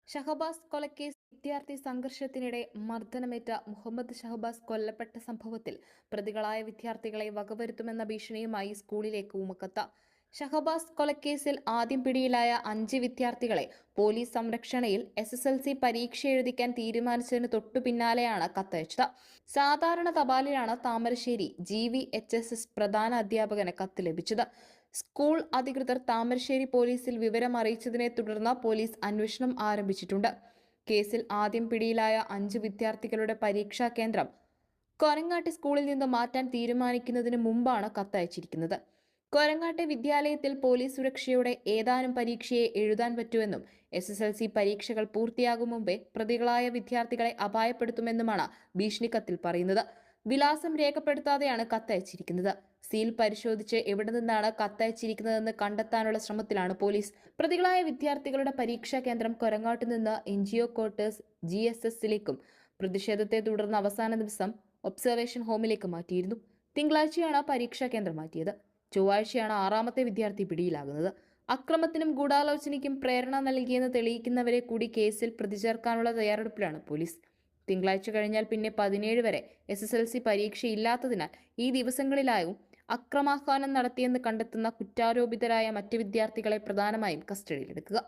ഷഹബാസ് കൊലക്കേസ് വിദ്യാർത്ഥി സംഘർഷത്തിനിടെ മർദ്ദനമേറ്റ മുഹമ്മദ് ഷഹബാസ് കൊല്ലപ്പെട്ട സംഭവത്തിൽ പ്രതികളായ വിദ്യാർത്ഥികളെ വകവരുത്തുമെന്ന ഭീഷണിയുമായി സ്കൂളിലേക്ക് ഉമക്കത്ത. ഷഹബാസ് കൊലക്കേസിൽ ആദ്യം പിടിയിലായ 5 വിദ്യാർത്ഥികളെ പോലീസ് സംരക്ഷണയിൽ SSLC പരീക്ഷ എഴുതിക്കാൻ തീരുമാനിച്ചതിന് തൊട്ടു പിന്നാലെയാണ് കത്തയച്ചത്. സാധാരണ തപാലിലാണ് താമരശ്ശേരി GVHSS പ്രധാന അധ്യാപകന് കത്ത് ലഭിച്ചത്. സ്കൂൾ അധികൃതർ താമരശ്ശേരി പോലീസിൽ വിവരം അറിയിച്ചതിനെ തുടർന്ന് പോലീസ് അന്വേഷണം ആരംഭിച്ചിട്ടുണ്ട്. കേസിൽ ആദ്യം പിടിയിലായ 5 വിദ്യാർത്ഥികളുടെ പരീക്ഷാ കേന്ദ്രം കൊരങ്ങാട്ടി സ്കൂളിൽ നിന്ന് മാറ്റാൻ തീരുമാനിക്കുന്നതിന് മുമ്പാണ് കത്തയച്ചിരിക്കുന്നത്. കൊരങ്ങാട്ടെ വിദ്യാലയത്തിൽ പോലീസ് സുരക്ഷയോടെ ഏതാനും പരീക്ഷയെ എഴുതാൻ പറ്റുമെന്നും SSLC പരീക്ഷകൾ പൂർത്തിയാകും മുമ്പേ പ്രതികളായ വിദ്യാർത്ഥികളെ അപായപ്പെടുത്തുമെന്നുമാണ് ഭീഷണിക്കത്തിൽ പറയുന്നത്. വിലാസം രേഖപ്പെടുത്താതെയാണ് കത്തയച്ചിരിക്കുന്നത്. സീൽ പരിശോധിച്ച് എവിടെ നിന്നാണ് കത്തയച്ചിരിക്കുന്നതെന്ന് കണ്ടെത്താനുള്ള ശ്രമത്തിലാണ് പോലീസ്. പ്രതികളായ വിദ്യാർത്ഥികളുടെ പരീക്ഷാ കേന്ദ്രം കൊരങ്ങാട്ട് നിന്ന് NGO ക്വാർട്ടേഴ്സ് GSSലേക്കും പ്രതിഷേധത്തെ തുടർന്ന് അവസാന ദിവസം ഒബ്സർവേഷൻ ഹോമിലേക്ക് മാറ്റിയിരുന്നു. തിങ്കളാഴ്ചയാണ് പരീക്ഷാ കേന്ദ്രം മാറ്റിയത്. ചൊവ്വാഴ്ചയാണ് 6ാമത്തെ വിദ്യാർത്ഥി പിടിയിലാകുന്നത്. അക്രമത്തിനും ഗൂഢാലോചനയ്ക്കും പ്രേരണ നൽകിയെന്ന് തെളിയിക്കുന്നവരെ കൂടി കേസിൽ പ്രതി ചേർക്കാനുള്ള തയ്യാറെടുപ്പിലാണ് പോലീസ്. തിങ്കളാഴ്ച കഴിഞ്ഞാൽ പിന്നെ 17 വരെ SSLC പരീക്ഷയില്ലാത്തതിനാൽ ഈ ദിവസങ്ങളിലായും അക്രമാഹ്വാനം നടത്തിയെന്ന് കണ്ടെത്തുന്ന കുറ്റാരോപിതരായ മറ്റ് വിദ്യാർത്ഥികളെ പ്രധാനമായും കസ്റ്റഡിയിലെടുക്കുക.